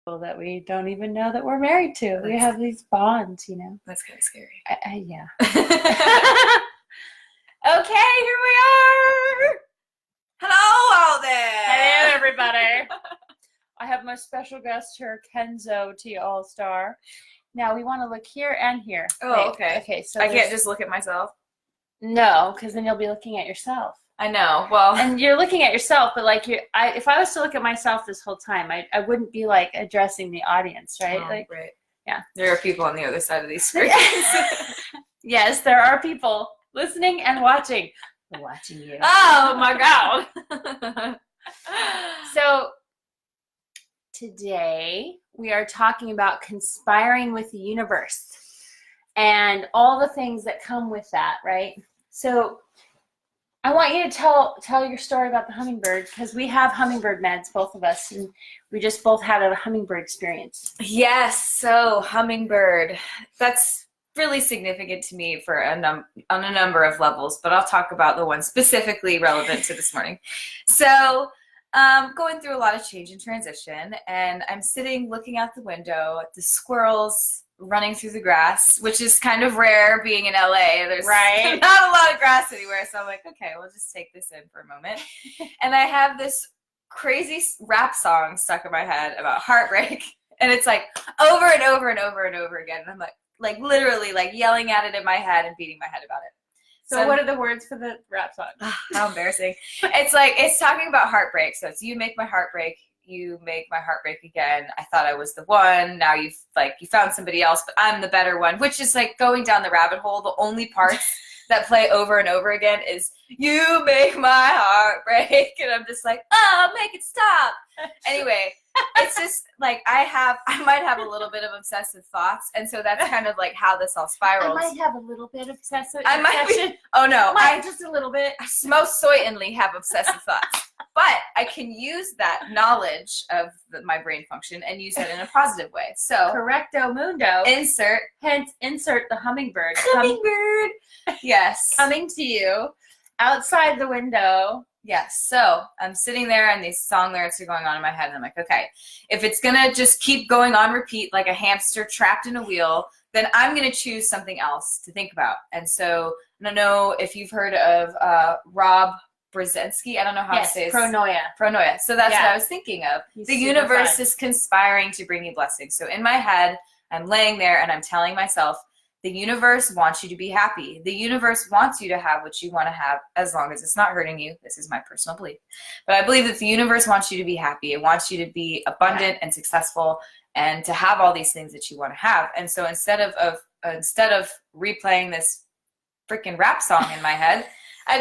people that we don't even know that we're married to. We have these bonds, you know. That's kind of scary. Yeah. Okay, here we are. Hello out there. Hello, everybody. I have my special guest here, Kenzo T Allstar. Now we want to look here and here. Oh, okay. Okay, so I can't just look at myself. No, because then you'll be looking at yourself. I know. Well, and you're looking at yourself, but like if I was to look at myself this whole time, I wouldn't be like addressing the audience, right? Oh, like, right. Yeah. There are people on the other side of these screens. Yes, there are people listening and watching. Watching you. Oh my God. So today we are talking about conspiring with the universe and all the things that come with that, right? So I want you to tell your story about the hummingbird, because we have hummingbird meds, both of us, and we just both had a hummingbird experience. Yes, so hummingbird. That's really significant to me for on a number of levels, but I'll talk about the one specifically relevant to this morning. So going through a lot of change and transition, and I'm sitting looking out the window at the squirrels running through the grass, which is kind of rare being in LA. There's not a lot of grass anywhere, so I'm like, okay, we'll just take this in for a moment. And I have this crazy rap song stuck in my head about heartbreak, and it's like over and over and over and over again, and I'm like literally like yelling at it in my head and beating my head about it. So what are the words for the rap song? How embarrassing. It's talking about heartbreak. So it's you make my heart break, you make my heart break again. I thought I was the one. Now you found somebody else, but I'm the better one, which is like going down the rabbit hole. The only parts that play over and over again is you make my heart break. And I'm just like, oh, make it stop. Anyway, it's just like I might have a little bit of obsessive thoughts, and so that's kind of like how this all spirals. I might have a little bit of obsessive. Oh no, just a little bit. Most certainly have obsessive thoughts, but I can use that knowledge of my brain function and use it in a positive way. So correcto mundo. Insert the hummingbird. Hummingbird. Yes. Coming to you outside the window. Yes. So I'm sitting there and these song lyrics are going on in my head, and I'm like, okay, if it's going to just keep going on repeat like a hamster trapped in a wheel, then I'm going to choose something else to think about. And so I don't know if you've heard of Rob Brzezinski. I don't know how to say it. Pronoia. So that's what I was thinking of. The universe is conspiring to bring you blessings. So in my head, I'm laying there and I'm telling myself, the universe wants you to be happy. The universe wants you to have what you want to have, as long as it's not hurting you. This is my personal belief. But I believe that the universe wants you to be happy. It wants you to be abundant and successful and to have all these things that you want to have. And so instead of replaying this freaking rap song in my head, I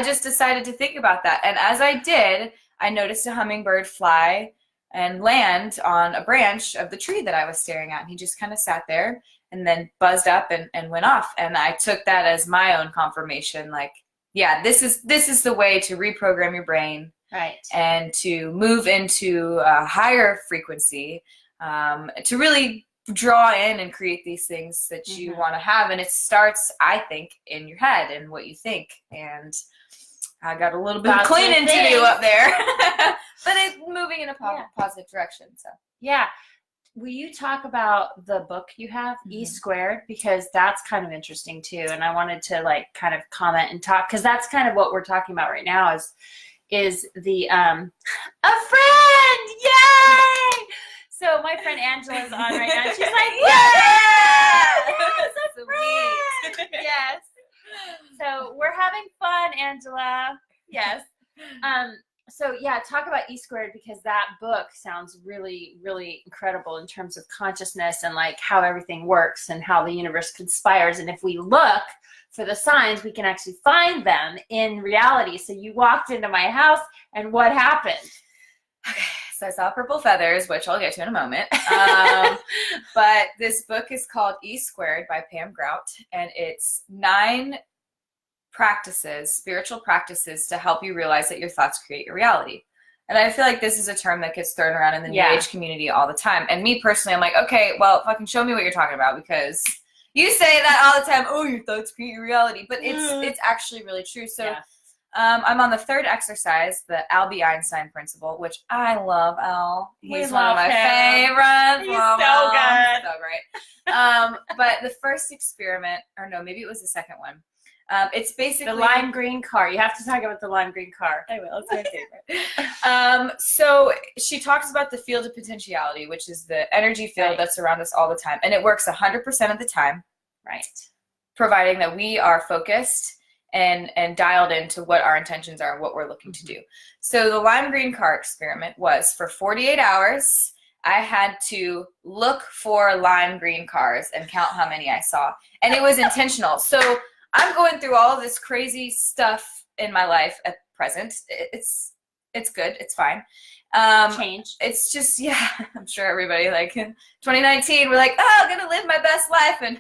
just decided to think about that. And as I did, I noticed a hummingbird fly and land on a branch of the tree that I was staring at. And he just kind of sat there and then buzzed up and went off. And I took that as my own confirmation. Like, yeah, this is the way to reprogram your brain. Right. And to move into a higher frequency, to really draw in and create these things that you want to have. And it starts, I think, in your head and what you think. And I got a little bit of cleaning to do up there. But it's moving in a positive direction. So yeah. Will you talk about the book you have, E Squared? Because that's kind of interesting too. And I wanted to like kind of comment and talk, because that's kind of what we're talking about right now is the a friend! Yay! So my friend Angela's on right now. She's like, yes! A friend! Yes. So we're having fun, Angela. Yes. So yeah, talk about E Squared, because that book sounds really, really incredible in terms of consciousness and like how everything works and how the universe conspires. And if we look for the signs, we can actually find them in reality. So you walked into my house, and what happened? Okay, so I saw purple feathers, which I'll get to in a moment. But this book is called E Squared by Pam Grout, and it's 9 spiritual practices to help you realize that your thoughts create your reality. And I feel like this is a term that gets thrown around in the New Age community all the time. And me personally, I'm like, okay, well, fucking show me what you're talking about, because you say that all the time. Oh, your thoughts create your reality. But it's actually really true. So I'm on the third exercise, the Albie Einstein principle, which I love. Al, he's one of my favorites. He's so good. So great. But the first experiment, or no, maybe it was the second one. It's basically the lime green car. You have to talk about the lime green car. I will. It's my favorite. So she talks about the field of potentiality, which is the energy field that's around us all the time, and it works 100% of the time. Right. Providing that we are focused and dialed into what our intentions are and what we're looking to do. So the lime green car experiment was for 48 hours. I had to look for lime green cars and count how many I saw. And it was intentional. So I'm going through all of this crazy stuff in my life at present. It's good. It's fine. Change. It's just, yeah, I'm sure everybody, like in 2019, we're like, oh, I'm going to live my best life. And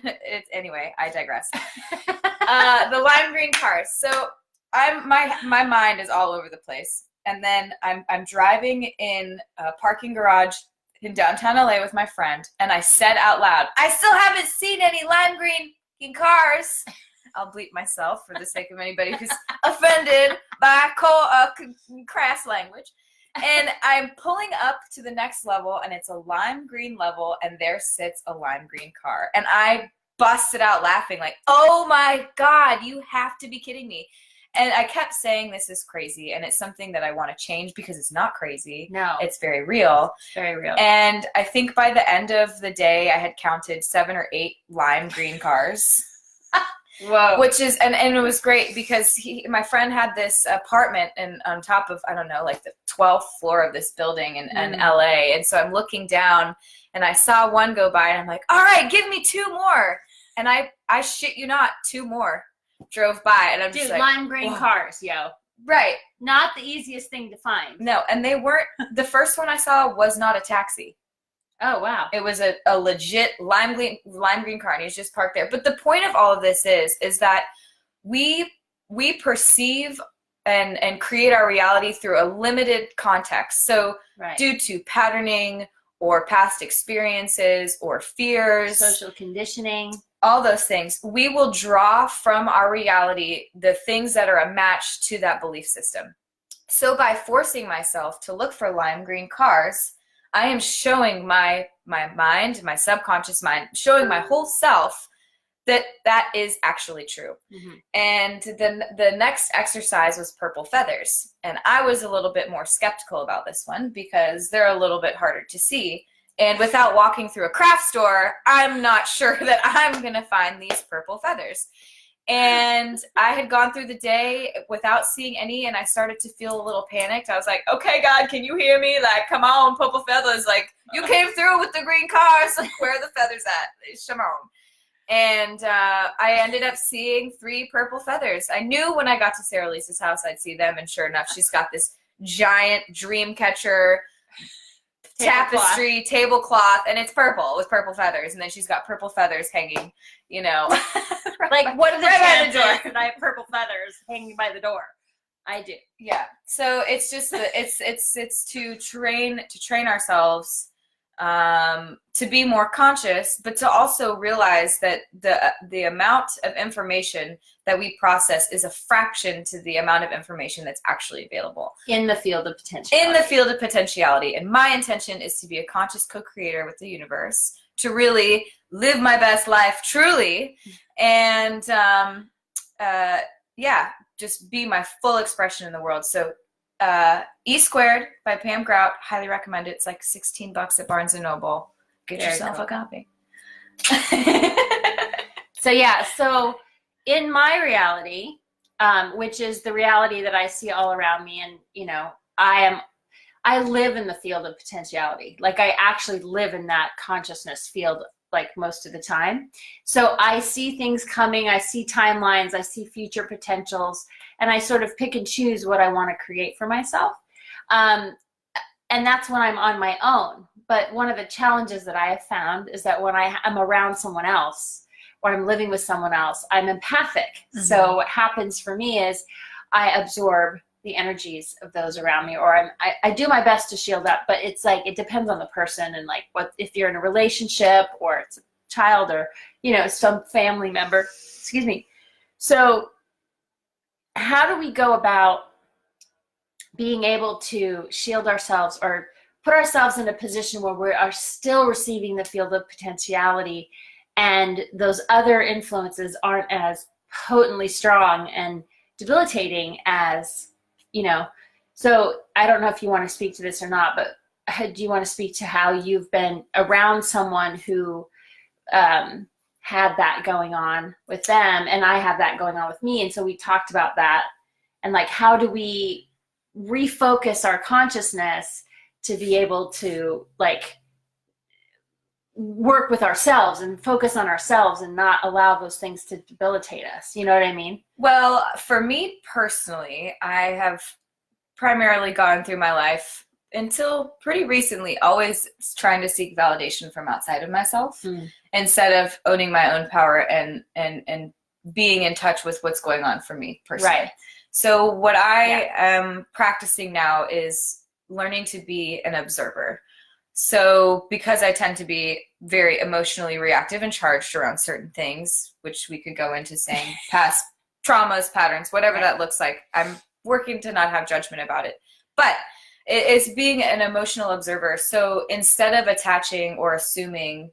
anyway, I digress. The lime green cars. So my mind is all over the place. And then I'm driving in a parking garage in downtown LA with my friend. And I said out loud, I still haven't seen any lime green cars. I'll bleep myself for the sake of anybody who's offended by crass language. And I'm pulling up to the next level, and it's a lime green level, and there sits a lime green car. And I busted out laughing like, oh my God, you have to be kidding me. And I kept saying this is crazy, and it's something that I want to change because it's not crazy. No. It's very real. Very real. And I think by the end of the day, I had counted 7 or 8 lime green cars. Whoa. Which is, and it was great because my friend had this apartment on top of, I don't know, like the 12th floor of this building in LA. And so I'm looking down and I saw one go by and I'm like, all right, give me 2 more. And I shit you not, 2 more drove by and I'm just like, lime green cars, yo. Right. Not the easiest thing to find. No, and they weren't, the first one I saw was not a taxi. Oh, wow. It was a legit lime green car, and he's just parked there. But the point of all of this is that we perceive and create our reality through a limited context. So due to patterning or past experiences or fears, social conditioning, all those things, we will draw from our reality the things that are a match to that belief system. So by forcing myself to look for lime green cars, I am showing my mind, my subconscious mind, showing my whole self that is actually true. Mm-hmm. And then the next exercise was purple feathers. And I was a little bit more skeptical about this one because they're a little bit harder to see. And without walking through a craft store, I'm not sure that I'm going to find these purple feathers. And I had gone through the day without seeing any, and I started to feel a little panicked. I was like, okay, God, can you hear me? Like, come on, purple feathers. Like, you came through with the green cars. Like, where are the feathers at? Shimon. And I ended up seeing 3 purple feathers. I knew when I got to Sarah Lisa's house I'd see them, and sure enough, she's got this giant dream catcher tapestry tablecloth, and it's purple with purple feathers, and then she's got purple feathers hanging, you know. Like, what are the chances that I have purple feathers hanging by the door? I do. Yeah. So it's just it's to train ourselves to be more conscious, but to also realize that the amount of information that we process is a fraction to the amount of information that's actually available in the field of potentiality. In the field of potentiality. And my intention is to be a conscious co-creator with the universe, to really live my best life truly, and just be my full expression in the world. So E Squared by Pam Grout, highly recommend it. It's like $16 at Barnes & Noble. Get yourself a copy. So in my reality, which is the reality that I see all around me, and you know, I live in the field of potentiality. Like, I actually live in that consciousness field, like, most of the time. So I see things coming, I see timelines, I see future potentials, and I sort of pick and choose what I want to create for myself. And that's when I'm on my own. But one of the challenges that I have found is that when I'm around someone else, or I'm living with someone else, I'm empathic. Mm-hmm. So what happens for me is I absorb the energies of those around me, or I do my best to shield up, but it's like, it depends on the person, and like, what if you're in a relationship, or it's a child, or, you know, some family member, excuse me. So how do we go about being able to shield ourselves or put ourselves in a position where we are still receiving the field of potentiality and those other influences aren't as potently strong and debilitating as, you know? So I don't know if you want to speak to this or not, but do you want to speak to how you've been around someone who had that going on with them, and I have that going on with me, and so we talked about that, and like, how do we refocus our consciousness to be able to like work with ourselves and focus on ourselves and not allow those things to debilitate us? You know what I mean? Well, for me personally, I have primarily gone through my life until pretty recently always trying to seek validation from outside of myself instead of owning my own power and being in touch with what's going on for me personally. Right. So what I am practicing now is learning to be an observer. So because I tend to be very emotionally reactive and charged around certain things, which we could go into saying past traumas, patterns, whatever that looks like, I'm working to not have judgment about it. But it's being an emotional observer. So instead of attaching or assuming,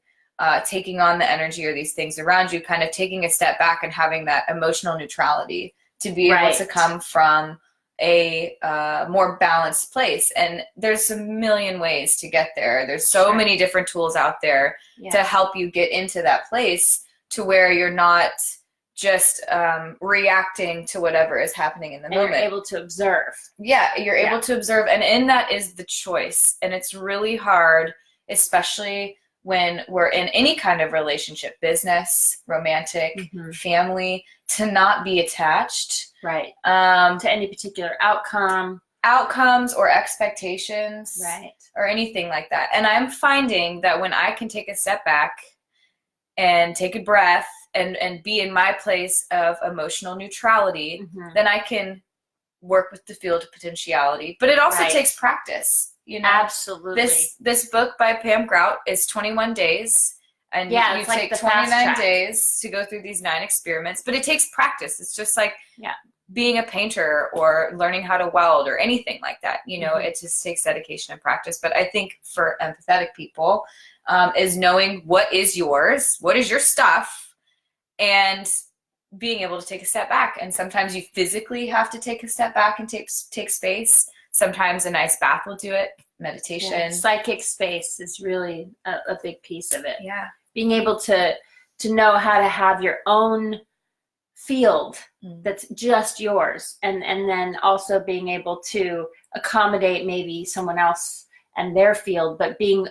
taking on the energy or these things around you, kind of taking a step back and having that emotional neutrality to be able to come from a more balanced place. And there's a million ways to get there. There's so many different tools out there to help you get into that place to where you're not just reacting to whatever is happening in the moment. You're able to observe. Yeah, you're able to observe. And in that is the choice. And it's really hard, especially when we're in any kind of relationship, business, romantic, family, to not be attached. Right. To any particular outcomes or expectations. Right. Or anything like that. And I'm finding that when I can take a step back and take a breath and be in my place of emotional neutrality, then I can work with the field of potentiality. But it also takes practice. You know, absolutely. This book by Pam Grout is 21 days. And you take 29 days to go through these 9 experiments. But it takes practice. It's just like being a painter or learning how to weld or anything like that. You know, it just takes dedication and practice. But I think for empathetic people is knowing what is yours, what is your stuff, and being able to take a step back. And sometimes you physically have to take a step back and take space. Sometimes a nice bath will do it. Meditation. Yeah. Psychic space is really a big piece of it. Yeah. Being able to know how to have your own field that's just yours. And then also being able to accommodate maybe someone else and their field, but being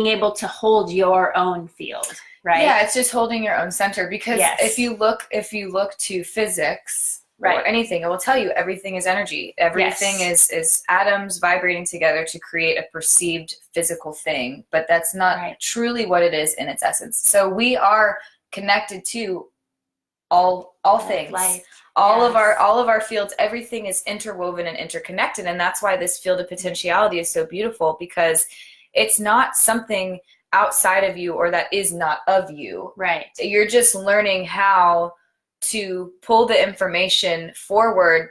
able to hold your own field. Right. Yeah, it's just holding your own center, because if you look to physics or anything, it will tell you everything is energy. Everything is atoms vibrating together to create a perceived physical thing, but that's not truly what it is in its essence. So we are connected to all things. Life. All of our fields, everything is interwoven and interconnected, and that's why this field of potentiality is so beautiful, because it's not something outside of you or that is not of you. Right. You're just learning how to pull the information forward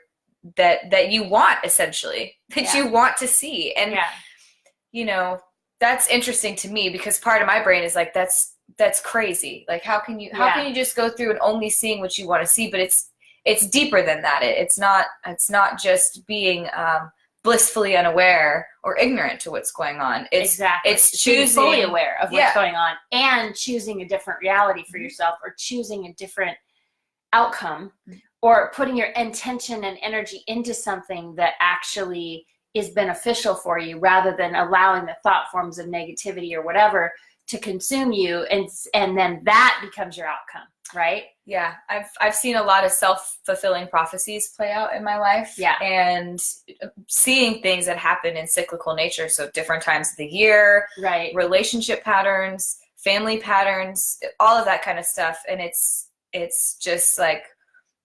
that you want, essentially, that you want to see. And you know, that's interesting to me, because part of my brain is like, that's crazy. Like, how can you just go through and only seeing what you want to see? But it's deeper than that. It's not just being blissfully unaware or ignorant to what's going on. It's choosing, fully aware of what's going on and choosing a different reality for yourself, or choosing a different outcome, or putting your intention and energy into something that actually is beneficial for you, rather than allowing the thought forms of negativity or whatever to consume you, and then that becomes your outcome. Right? Yeah, I've seen a lot of self-fulfilling prophecies play out in my life. Yeah. And seeing things that happen in cyclical nature, so different times of the year, relationship patterns, family patterns, all of that kind of stuff. And it's just like,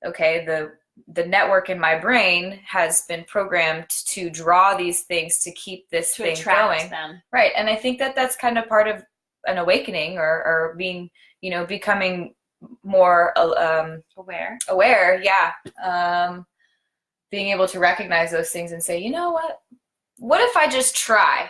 okay, the network in my brain has been programmed to draw these things to keep this thing going. Them. Right. And I think that that's kind of part of an awakening, or being, becoming more aware. Yeah. Being able to recognize those things and say, you know what if I just try?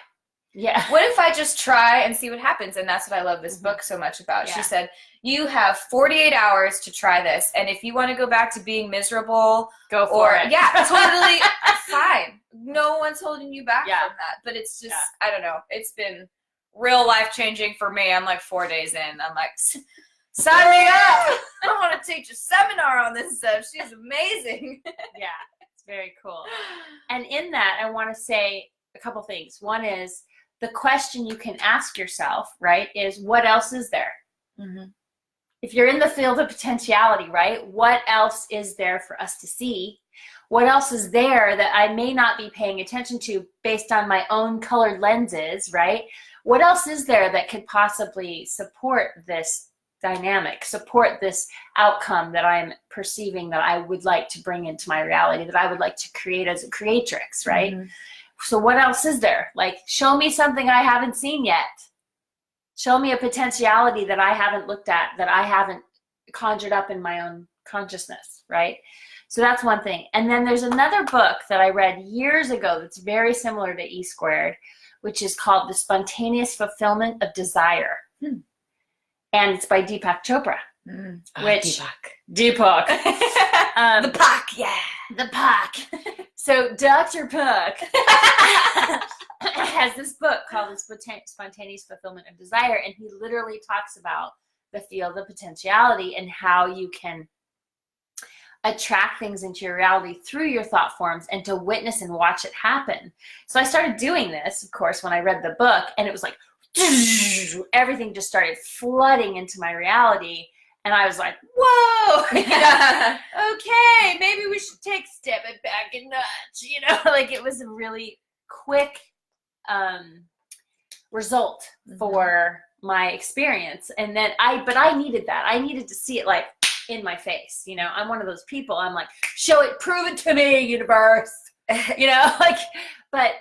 Yeah. What if I just try and see what happens? And that's what I love this book so much about. Yeah. She said, you have 48 hours to try this. And if you want to go back to being miserable, go for it. Yeah, totally fine. No one's holding you back from that. But it's just, I don't know. It's been real life-changing for me. I'm like 4 days in. I'm like, sign me up. I want to teach a seminar on this stuff. She's amazing. Yeah, it's very cool. And in that, I want to say a couple things. One is the question you can ask yourself, right, is what else is there? Mm-hmm. If you're in the field of potentiality, right, what else is there for us to see? What else is there that I may not be paying attention to based on my own colored lenses, right? What else is there that could possibly support this dynamic, support this outcome that I'm perceiving that I would like to bring into my reality, that I would like to create as a creatrix, right? Mm-hmm. So what else is there? Like, show me something I haven't seen yet. Show me a potentiality that I haven't looked at, that I haven't conjured up in my own consciousness, right? So that's one thing. And then there's another book that I read years ago that's very similar to E Squared, which is called The Spontaneous Fulfillment of Desire. And it's by Deepak Chopra. Which Deepak. The Pak, yeah. The Pak. So Dr. Pak has this book called The Spontaneous Fulfillment of Desire, and he literally talks about the field of potentiality and how you can attract things into your reality through your thought forms and to witness and watch it happen. So I started doing this, of course, when I read the book, and it was like everything just started flooding into my reality. And I was like, whoa, okay, maybe we should step it back a notch, like it was a really quick result for my experience. And then but I needed that. I needed to see it like in my face. I'm one of those people. I'm like, show it, prove it to me, universe, but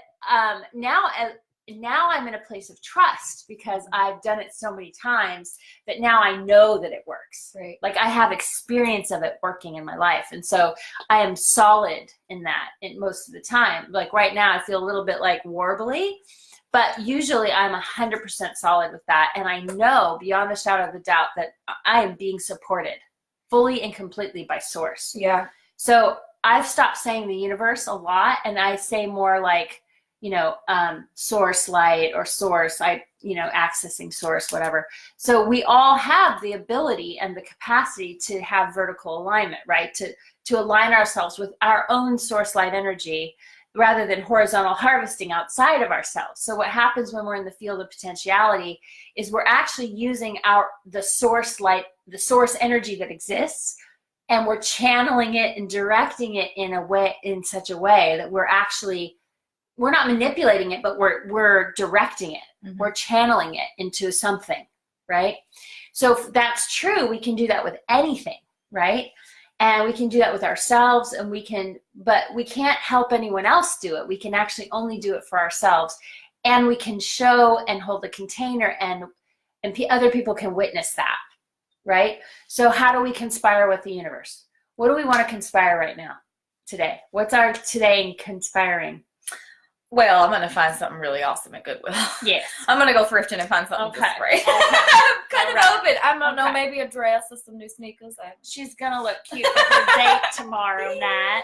now I'm in a place of trust because I've done it so many times that now I know that it works. Right. Like I have experience of it working in my life. And so I am solid in that most of the time. Like right now I feel a little bit like warbly, but usually I'm 100% solid with that. And I know beyond a shadow of a doubt that I am being supported fully and completely by source. Yeah. So I've stopped saying the universe a lot, and I say more like, source light or source, accessing source, whatever. So we all have the ability and the capacity to have vertical alignment, right? To align ourselves with our own source light energy rather than horizontal harvesting outside of ourselves. So what happens when we're in the field of potentiality is we're actually using the source light, the source energy that exists, and we're channeling it and directing it in such a way that we're not manipulating it, but we're directing it. Mm-hmm. We're channeling it into something, right? So if that's true, we can do that with anything, right? And we can do that with ourselves, but we can't help anyone else do it. We can actually only do it for ourselves. And we can show and hold the container, and other people can witness that, right? So how do we conspire with the universe? What do we want to conspire right now, today? What's our today in conspiring? Well, I'm going to find something really awesome at Goodwill. Yes. I'm going to go thrifting and find something to spray. Okay. I'm kind of open. I don't know, maybe a dress or some new sneakers. She's going to look cute for her date tomorrow night.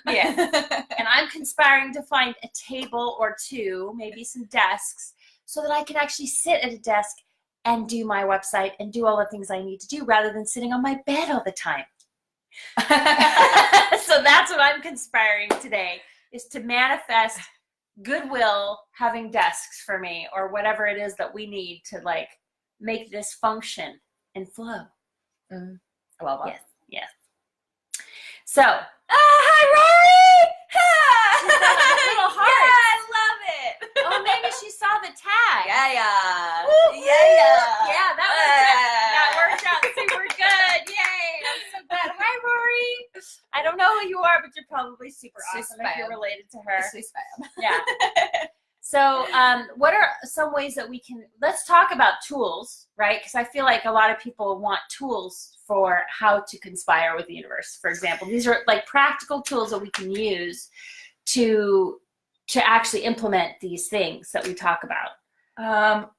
Yeah. And I'm conspiring to find a table or two, maybe some desks, so that I can actually sit at a desk and do my website and do all the things I need to do rather than sitting on my bed all the time. So that's what I'm conspiring today, is to manifest Goodwill having desks for me, or whatever it is that we need to make this function and flow. Mm. I love that. Yes. So, hi Rory! She's got a little heart. Yeah, I love it. Oh, maybe she saw the tag. Yeah. Woo-hoo. Yeah, that worked out super good. Yay! I'm so glad. Hi, Rory. I don't know who you are, but you're probably super awesome if you're related to her. She's spam. Yeah. So what are some ways that we can, let's talk about tools, right? Because I feel like a lot of people want tools for how to conspire with the universe, for example. These are like practical tools that we can use to actually implement these things that we talk about.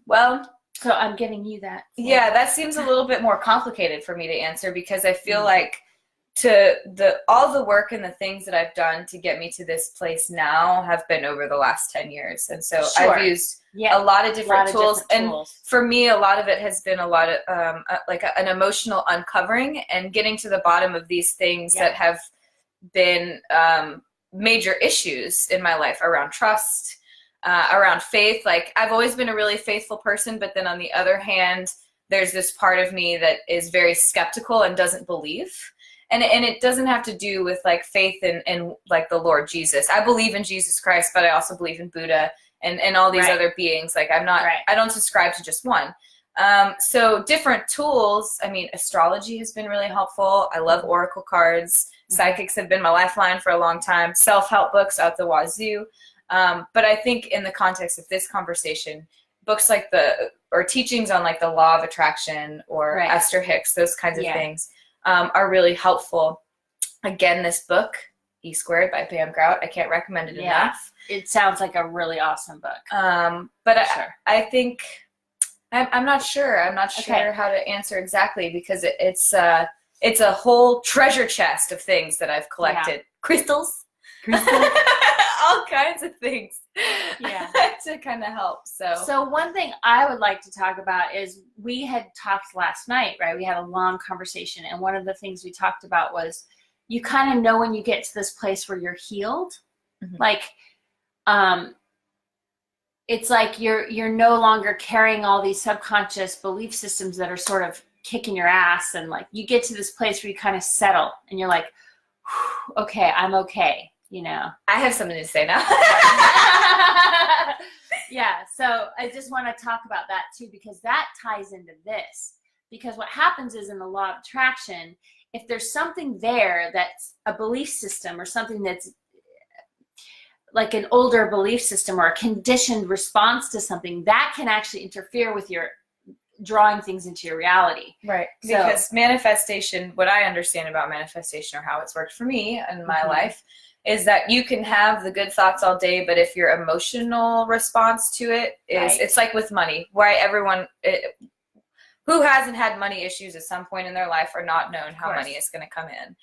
Well, so I'm giving you that. Yeah, that seems a little bit more complicated for me to answer because I feel like all the work and the things that I've done to get me to this place now have been over the last 10 years. And so I've used a lot of different tools. And for me, a lot of it has been a lot of like an emotional uncovering and getting to the bottom of these things that have been major issues in my life around trust, around faith. Like I've always been a really faithful person, but then on the other hand, there's this part of me that is very skeptical and doesn't believe. And it doesn't have to do with like faith in like the Lord Jesus. I believe in Jesus Christ, but I also believe in Buddha and all these other beings. Like I don't subscribe to just one. So different tools. I mean, astrology has been really helpful. I love oracle cards. Psychics have been my lifeline for a long time. Self-help books out the wazoo. But I think in the context of this conversation, books like or teachings on like the law of attraction or Esther Hicks, those kinds of things are really helpful. Again, this book, E Squared by Pam Grout, I can't recommend it enough. It sounds like a really awesome book. But I think, I'm not sure. I'm not sure how to answer exactly because it's a whole treasure chest of things that I've collected. Crystals. All kinds of things to kind of help. So one thing I would like to talk about is we had talked last night, right? We had a long conversation, and one of the things we talked about was you kind of know when you get to this place where you're healed. Like it's like you're no longer carrying all these subconscious belief systems that are sort of kicking your ass, and like you get to this place where you kind of settle and you're like, okay, I'm okay. You know, I have something to say now. So I just want to talk about that too, because that ties into this. Because what happens is in the law of attraction, if there's something there that's a belief system or something that's like an older belief system or a conditioned response to something, that can actually interfere with your drawing things into your reality. Right. Because manifestation, what I understand about manifestation or how it's worked for me in my life, is that you can have the good thoughts all day, but if your emotional response to it is, it's like with money, why everyone who hasn't had money issues at some point in their life are not known how money is going to come in.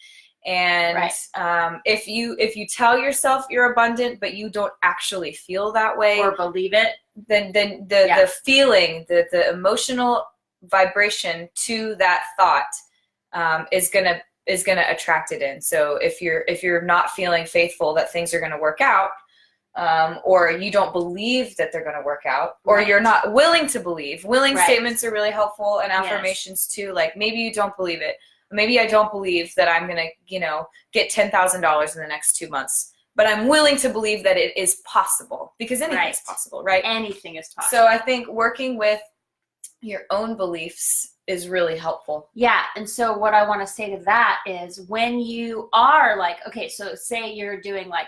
And if you tell yourself you're abundant, but you don't actually feel that way or believe it, then the feeling, the emotional vibration to that thought is gonna attract it in. So if you're not feeling faithful that things are going to work out, or you don't believe that they're going to work out, or you're not willing to believe. Willing statements are really helpful, and affirmations too. Like maybe you don't believe it. Maybe I don't believe that I'm going to, get $10,000 in the next 2 months, but I'm willing to believe that it is possible, because anything is possible, right? Anything is possible. So I think working with your own beliefs is really helpful. Yeah. And so what I want to say to that is when you are like, okay, so say you're doing like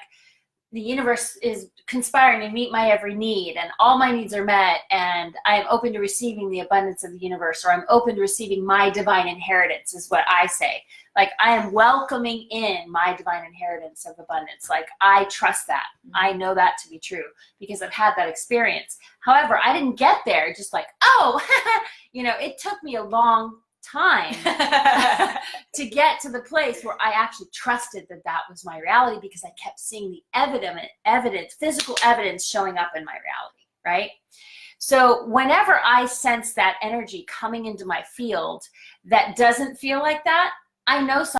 the universe is conspiring to meet my every need and all my needs are met and I am open to receiving the abundance of the universe, or I'm open to receiving my divine inheritance is what I say. Like I am welcoming in my divine inheritance of abundance. Like I trust that. I know that to be true because I've had that experience. However, I didn't get there just like, oh, it took me a long time to get to the place where I actually trusted that that was my reality, because I kept seeing the evidence, physical evidence showing up in my reality, right? So whenever I sense that energy coming into my field that doesn't feel like that, I know something.